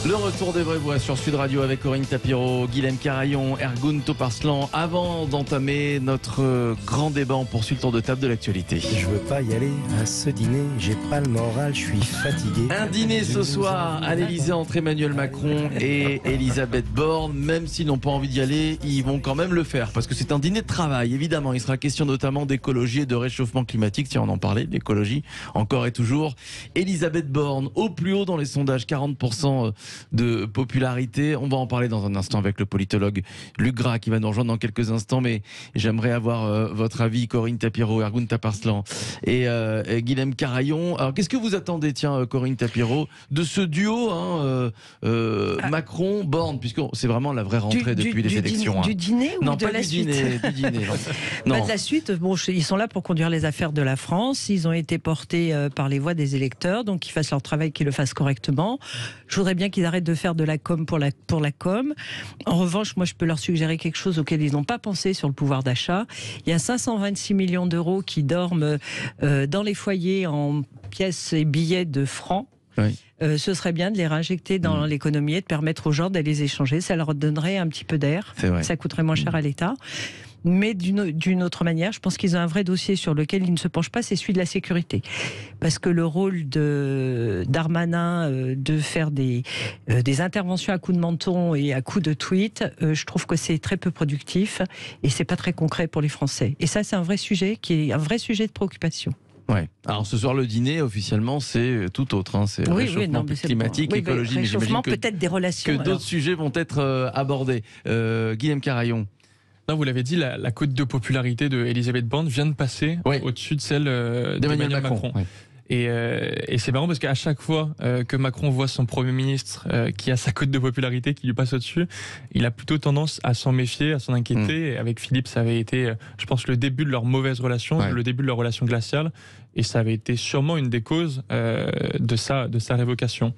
Le retour des vraies voix sur Sud Radio avec Corinne Tapiro, Guilhem Carayon, Ergun Toparslan. Avant d'entamer notre grand débat, on poursuit le tour de table de l'actualité. Je veux pas y aller à ce dîner, j'ai pas le moral, je suis fatigué. Un dîner ce soir à l'Élysée entre Emmanuel Macron et Elisabeth Borne. Même s'ils n'ont pas envie d'y aller, ils vont quand même le faire parce que c'est un dîner de travail. Évidemment, il sera question notamment d'écologie et de réchauffement climatique. Tiens, on en parlait, l'écologie, encore et toujours. Elisabeth Borne, au plus haut dans les sondages, 40% de popularité. On va en parler dans un instant avec le politologue Luc Gras qui va nous rejoindre dans quelques instants, mais j'aimerais avoir votre avis, Corinne Tapiro, Ergun Toparslan et Guilhem Carayon. Alors qu'est-ce que vous attendez, tiens, Corinne Tapiro, de ce duo Macron-Borne, puisque c'est vraiment la vraie rentrée depuis les élections. Du dîner ou non, de pas la du suite dîner, du dîner. Non. De la suite, bon, ils sont là pour conduire les affaires de la France. Ils ont été portés par les voix des électeurs, donc qu'ils fassent leur travail, qu'ils le fassent correctement. Je voudrais bien qu'ils arrêtent de faire de la com pour la com. En revanche, moi, je peux leur suggérer quelque chose auquel ils n'ont pas pensé sur le pouvoir d'achat. Il y a 526 millions d'euros qui dorment dans les foyers en pièces et billets de francs. Oui. Ce serait bien de les réinjecter dans l'économie et de permettre aux gens d'aller les échanger. Ça leur donnerait un petit peu d'air. Ça coûterait moins cher à l'État. Mais d'une autre manière, je pense qu'ils ont un vrai dossier sur lequel ils ne se penchent pas, c'est celui de la sécurité. Parce que le rôle de Darmanin de faire des interventions à coups de menton et à coups de tweet, je trouve que c'est très peu productif et c'est pas très concret pour les Français. Et ça, c'est un vrai sujet qui est un vrai sujet de préoccupation. Ouais. Alors ce soir le dîner officiellement c'est tout autre, hein. C'est réchauffement climatique, écologie, mais j'imagine que peut-être des relations. Que d'autres sujets vont être abordés. Guilhem Carayon. Non, vous l'avez dit, la cote de popularité de Elisabeth Borne vient de passer au-dessus de celle d'Emmanuel Macron. Oui. Et c'est marrant parce qu'à chaque fois que Macron voit son Premier ministre qui a sa cote de popularité qui lui passe au-dessus, il a plutôt tendance à s'en méfier, à s'en inquiéter. Et avec Philippe, ça avait été, je pense, le début de leur mauvaise relation, le début de leur relation glaciale. Et ça avait été sûrement une des causes de sa révocation.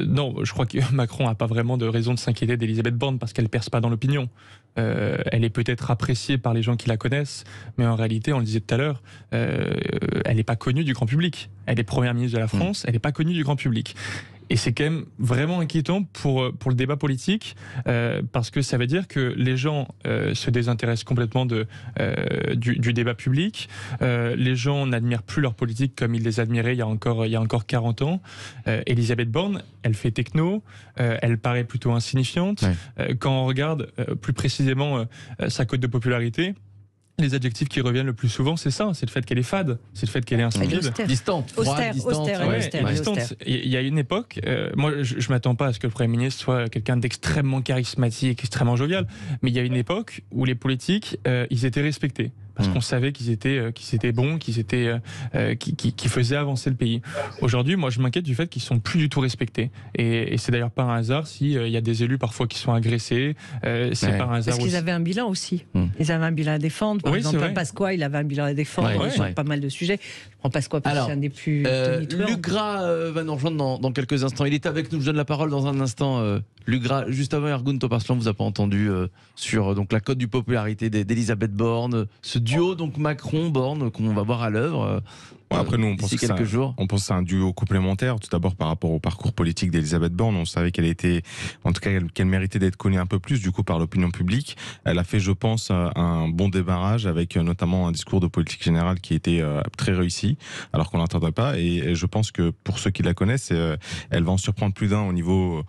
Non, je crois que Macron n'a pas vraiment de raison de s'inquiéter d'Elisabeth Borne parce qu'elle ne perce pas dans l'opinion. Elle est peut-être appréciée par les gens qui la connaissent, mais en réalité, on le disait tout à l'heure, elle n'est pas connue du grand public. Elle est première ministre de la France, elle n'est pas connue du grand public. Et c'est quand même vraiment inquiétant pour le débat politique, parce que ça veut dire que les gens se désintéressent complètement du débat public. Les gens n'admirent plus leur politique comme ils les admiraient il y a encore 40 ans. Elisabeth Borne, elle fait techno, elle paraît plutôt insignifiante. Quand on regarde plus précisément sa cote de popularité, les adjectifs qui reviennent le plus souvent, c'est ça, c'est le fait qu'elle est fade, c'est le fait qu'elle est insipide, distante, austère. Il y a une époque, moi je m'attends pas à ce que le Premier ministre soit quelqu'un d'extrêmement charismatique, extrêmement jovial, mais il y a une époque où les politiques, ils étaient respectés. Parce qu'on savait qu'ils étaient bons, qu'ils faisaient avancer le pays. Aujourd'hui, moi, je m'inquiète du fait qu'ils sont plus du tout respectés. Et c'est d'ailleurs pas un hasard s'il y a des élus parfois qui sont agressés. C'est pas un hasard. Parce qu'ils avaient un bilan aussi. Ils avaient un bilan à défendre. Par exemple, Pasqua, il avait un bilan à défendre sur pas mal de sujets. Je prends Pasqua parce que c'est un des plus tonitruants. Luc Gras va nous rejoindre dans quelques instants. Il est avec nous. Je donne la parole dans un instant. Luc Gras, juste avant Ergun Toparslan, vous a pas entendu sur donc la cote du popularité d'Elisabeth Borne, ce duo donc Macron-Borne qu'on va voir à l'œuvre. Après, nous, on pense que c'est un duo complémentaire. Tout d'abord, par rapport au parcours politique d'Elisabeth Borne, on savait qu'elle méritait d'être connue un peu plus, du coup, par l'opinion publique. Elle a fait, je pense, un bon démarrage avec notamment un discours de politique générale qui était très réussi, alors qu'on l'entendait pas. Et je pense que pour ceux qui la connaissent, elle va en surprendre plus d'un au niveau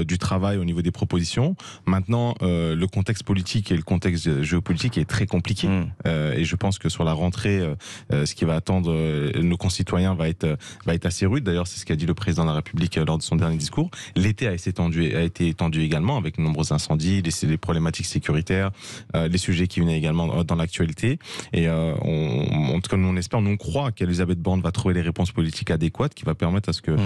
du travail, au niveau des propositions. Maintenant, le contexte politique et le contexte géopolitique est très compliqué. Et je pense que sur la rentrée, ce qui va attendre nos concitoyens va être assez rude. D'ailleurs, c'est ce qu'a dit le président de la République lors de son dernier discours. L'été a été étendu également avec de nombreux incendies, les problématiques sécuritaires, les sujets qui venaient également dans l'actualité. Et en tout cas, nous on croit qu'Elisabeth Borne va trouver les réponses politiques adéquates qui va permettre à ce que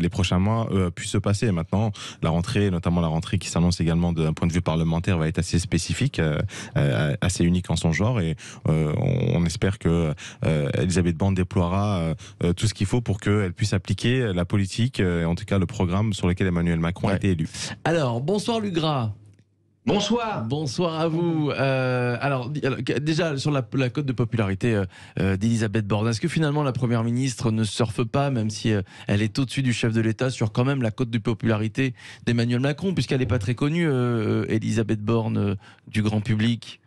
les prochains mois puissent se passer. Et maintenant, la rentrée, notamment la rentrée qui s'annonce également d'un point de vue parlementaire, va être assez spécifique, assez unique en son genre. Et on espère que Elisabeth Borne déploiera tout ce qu'il faut pour qu'elle puisse appliquer la politique, en tout cas le programme sur lequel Emmanuel Macron a été élu. Alors, bonsoir Luc Gras. Bonsoir. Bonsoir à vous. Alors, déjà, sur la cote de popularité d'Elisabeth Borne, est-ce que finalement la Première ministre ne surfe pas, même si elle est au-dessus du chef de l'État, sur quand même la cote de popularité d'Emmanuel Macron, puisqu'elle n'est pas très connue, Elisabeth Borne, du grand public?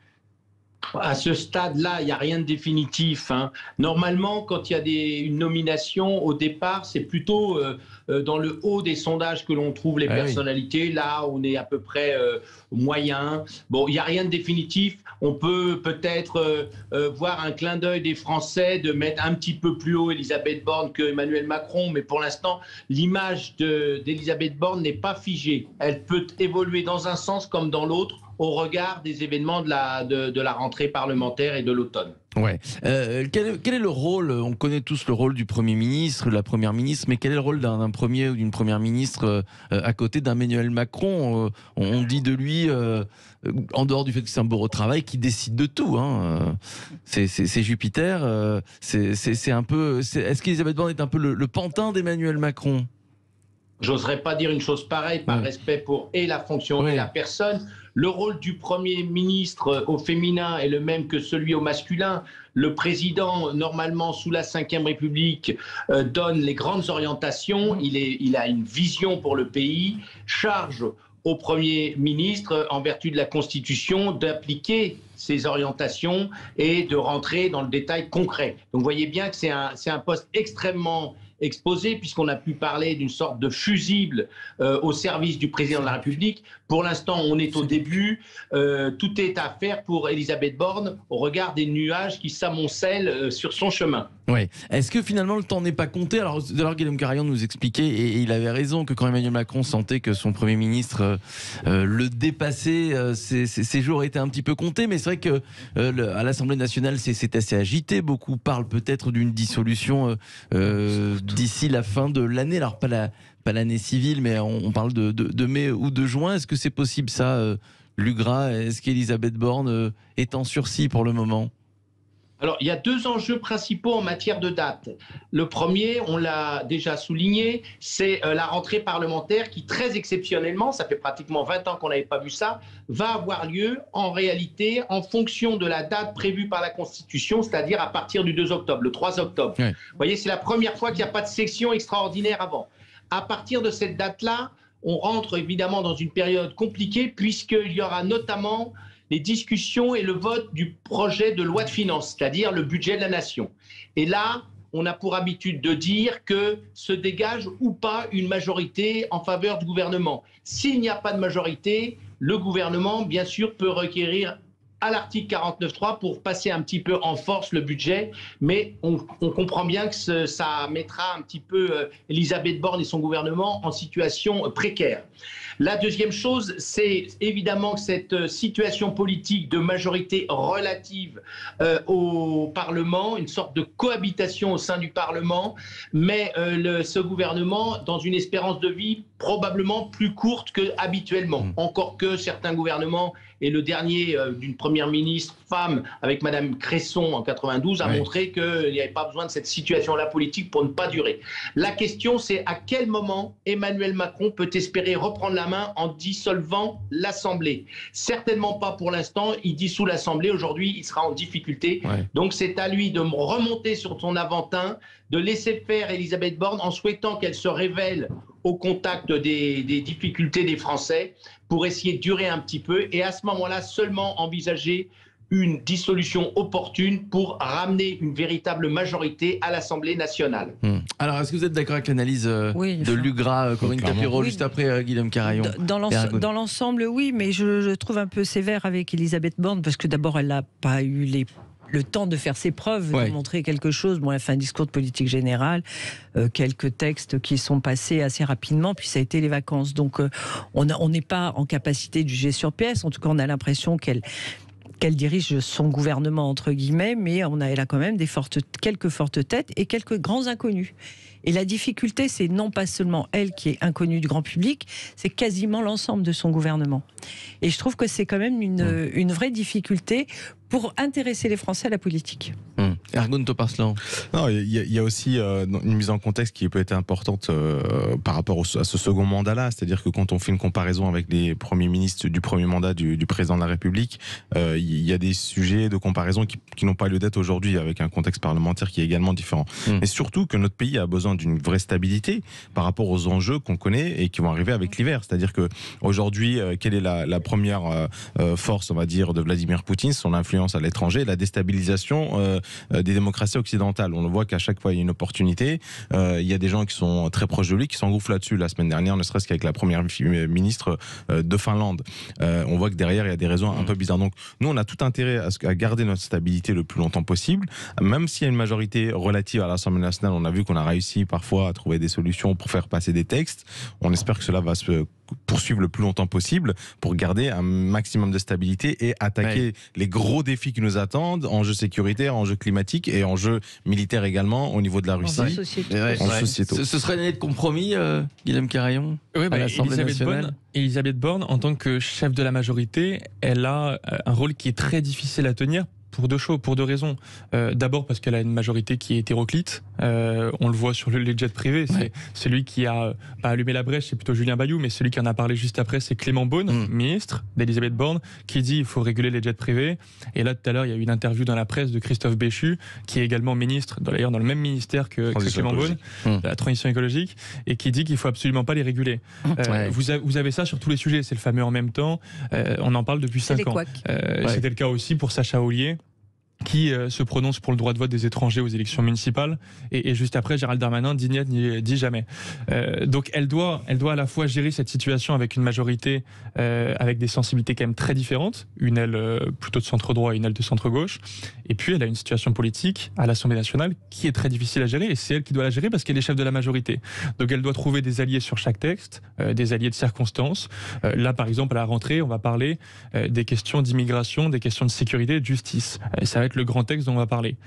À ce stade-là, il n'y a rien de définitif. Normalement, quand il y a une nomination, au départ, c'est plutôt dans le haut des sondages que l'on trouve les personnalités. Oui. Là, on est à peu près moyen. Bon, il n'y a rien de définitif. On peut peut-être voir un clin d'œil des Français de mettre un petit peu plus haut Elisabeth Borne que Emmanuel Macron. Mais pour l'instant, l'image d'Elisabeth Borne n'est pas figée. Elle peut évoluer dans un sens comme dans l'autre, au regard des événements de la rentrée parlementaire et de l'automne. Ouais. Quel est le rôle, on connaît tous le rôle du Premier ministre, de la Première ministre, mais quel est le rôle d'un Premier ou d'une Première ministre à côté d'Emmanuel Macron? On dit de lui, en dehors du fait que c'est un beau travail, qui décide de tout. C'est Jupiter. C'est un peu. Est-ce qu'Elisabeth Borne est un peu le pantin d'Emmanuel Macron? J'oserais pas dire une chose pareille par respect pour la fonction et la personne. Le rôle du Premier ministre au féminin est le même que celui au masculin. Le président, normalement, sous la Ve République, donne les grandes orientations. Il a une vision pour le pays, charge au Premier ministre, en vertu de la Constitution, d'appliquer ces orientations et de rentrer dans le détail concret. Donc vous voyez bien que c'est un poste extrêmement exposé, puisqu'on a pu parler d'une sorte de fusible au service du président de la République. Pour l'instant, on est au début. Tout est à faire pour Elisabeth Borne au regard des nuages qui s'amoncellent sur son chemin. Oui. Est-ce que finalement le temps n'est pas compté? Alors, tout à l'heure, Guillaume Carayon nous expliquait, et il avait raison, que quand Emmanuel Macron sentait que son Premier ministre le dépassait, ses jours étaient un petit peu comptés. Mais c'est vrai que à l'Assemblée nationale, c'est assez agité. Beaucoup parlent peut-être d'une dissolution d'ici la fin de l'année. Alors, pas l'année civile, mais on parle de mai ou de juin. Est-ce que c'est possible, ça, Lugras? Est-ce qu'Elisabeth Borne est en sursis pour le moment? Alors, il y a deux enjeux principaux en matière de date. Le premier, on l'a déjà souligné, c'est la rentrée parlementaire qui, très exceptionnellement, ça fait pratiquement 20 ans qu'on n'avait pas vu ça, va avoir lieu en réalité en fonction de la date prévue par la Constitution, c'est-à-dire à partir du 2 octobre, le 3 octobre. Oui. Vous voyez, c'est la première fois qu'il n'y a pas de session extraordinaire avant. À partir de cette date-là, on rentre évidemment dans une période compliquée puisqu'il y aura notamment les discussions et le vote du projet de loi de finances, c'est-à-dire le budget de la nation. Et là, on a pour habitude de dire que se dégage ou pas une majorité en faveur du gouvernement. S'il n'y a pas de majorité, le gouvernement, bien sûr, peut requérir à l'article 49.3 pour passer un petit peu en force le budget, mais on comprend bien que ça mettra un petit peu Elisabeth Borne et son gouvernement en situation précaire. La deuxième chose, c'est évidemment que cette situation politique de majorité relative au Parlement, une sorte de cohabitation au sein du Parlement, met ce gouvernement dans une espérance de vie probablement plus courte que habituellement. Encore que certains gouvernements, et le dernier d'une première ministre femme avec Madame Cresson en 92 a montré qu'il n'y avait pas besoin de cette situation-là politique pour ne pas durer. La question, c'est à quel moment Emmanuel Macron peut espérer reprendre la main en dissolvant l'Assemblée? Certainement pas pour l'instant. Il dissout l'Assemblée. Aujourd'hui, il sera en difficulté. Donc c'est à lui de remonter sur son aventin, de laisser faire Elisabeth Borne en souhaitant qu'elle se révèle au contact des difficultés des Français pour essayer de durer un petit peu et à ce moment-là seulement envisager une dissolution opportune pour ramener une véritable majorité à l'Assemblée nationale. Alors, est-ce que vous êtes d'accord avec l'analyse de Lugras, Corinne Tapiro, juste après Guillaume Carayon? Dans l'ensemble, oui, mais je trouve un peu sévère avec Elisabeth Borne parce que d'abord, elle n'a pas eu le temps de faire ses preuves, de montrer quelque chose. Bon, elle a fait un discours de politique générale, quelques textes qui sont passés assez rapidement, puis ça a été les vacances. Donc, on n'est pas en capacité de juger sur pièce. En tout cas, on a l'impression qu'elle dirige son gouvernement, entre guillemets, mais elle a quand même quelques fortes têtes et quelques grands inconnus. Et la difficulté, c'est non pas seulement elle qui est inconnue du grand public, c'est quasiment l'ensemble de son gouvernement. Et je trouve que c'est quand même une vraie difficulté pour intéresser les Français à la politique. Ergun Toparslan. Non, il y a aussi une mise en contexte qui peut être importante par rapport à ce second mandat-là. C'est-à-dire que quand on fait une comparaison avec les premiers ministres du premier mandat du président de la République, il y a des sujets de comparaison qui n'ont pas lieu d'être aujourd'hui, avec un contexte parlementaire qui est également différent. Et surtout que notre pays a besoin d'une vraie stabilité par rapport aux enjeux qu'on connaît et qui vont arriver avec l'hiver. C'est-à-dire que aujourd'hui, quelle est la première force, on va dire, de Vladimir Poutine, son influence à l'étranger, la déstabilisation des démocraties occidentales. On le voit qu'à chaque fois il y a une opportunité, il y a des gens qui sont très proches de lui qui s'engouffrent là-dessus. La semaine dernière, ne serait-ce qu'avec la première ministre de Finlande, on voit que derrière il y a des raisons un peu bizarres. Donc nous on a tout intérêt à garder notre stabilité le plus longtemps possible, même s'il y a une majorité relative à l'Assemblée nationale. On a vu qu'on a réussi parfois à trouver des solutions pour faire passer des textes. On espère que cela va se poursuivre le plus longtemps possible pour garder un maximum de stabilité et attaquer les gros défis qui nous attendent, enjeux sécuritaires, enjeux climatiques et enjeux militaires également au niveau de la Russie. Ce serait une année de compromis, Guillaume Carayon, à l'Assemblée nationale. Elisabeth Borne, en tant que chef de la majorité, elle a un rôle qui est très difficile à tenir. Pour deux raisons. D'abord parce qu'elle a une majorité qui est hétéroclite. On le voit sur les jets privés. C'est celui qui a pas allumé la brèche, c'est plutôt Julien Bayou, mais celui qui en a parlé juste après, c'est Clément Beaune, ministre d'Elisabeth Borne, qui dit il faut réguler les jets privés. Et là, tout à l'heure, il y a eu une interview dans la presse de Christophe Béchu, qui est également ministre, d'ailleurs dans le même ministère que Clément Beaune, de la transition écologique, et qui dit qu'il faut absolument pas les réguler. Vous avez ça sur tous les sujets. C'est le fameux en même temps. On en parle depuis 5 ans. C'était le cas aussi pour Sacha Houlié, qui se prononce pour le droit de vote des étrangers aux élections municipales, et juste après Gérald Darmanin dit niet, dit jamais. Donc elle doit à la fois gérer cette situation avec une majorité avec des sensibilités quand même très différentes, une aile plutôt de centre droit et une aile de centre gauche, et puis elle a une situation politique à l'Assemblée nationale qui est très difficile à gérer, et c'est elle qui doit la gérer parce qu'elle est chef de la majorité. Donc elle doit trouver des alliés sur chaque texte, des alliés de circonstance. Là par exemple à la rentrée on va parler des questions d'immigration, des questions de sécurité et de justice. Ça va être le grand texte dont on va parler.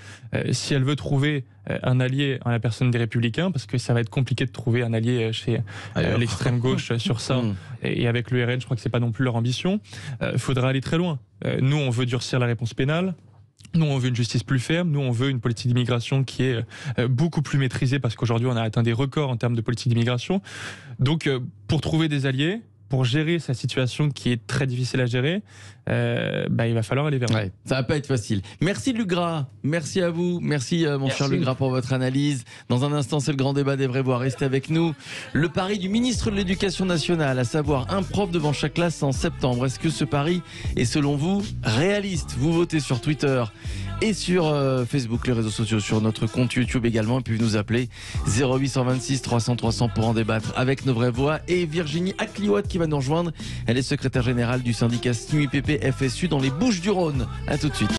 Si elle veut trouver un allié en la personne des Républicains, parce que ça va être compliqué de trouver un allié chez l'extrême gauche sur ça, et avec le RN, je crois que c'est pas non plus leur ambition, il faudra aller très loin. Nous, on veut durcir la réponse pénale. Nous, on veut une justice plus ferme. Nous, on veut une politique d'immigration qui est beaucoup plus maîtrisée, parce qu'aujourd'hui, on a atteint des records en termes de politique d'immigration. Donc, pour trouver des alliés, pour gérer sa situation qui est très difficile à gérer, il va falloir aller vers là. Ça va pas être facile. Merci Luc Gras, merci à vous, merci mon cher Luc Gras pour votre analyse. Dans un instant, c'est le grand débat des vrais voix. Restez avec nous. Le pari du ministre de l'Éducation nationale, à savoir un prof devant chaque classe en septembre. Est-ce que ce pari est selon vous réaliste? Vous votez sur Twitter et sur Facebook, les réseaux sociaux, sur notre compte YouTube également, et puis vous nous appelez 0826 300 300 pour en débattre avec nos vraies voix. Et Virginie Akliouat qui va nous rejoindre, elle est secrétaire générale du syndicat SNUIPP FSU dans les Bouches-du-Rhône. À tout de suite.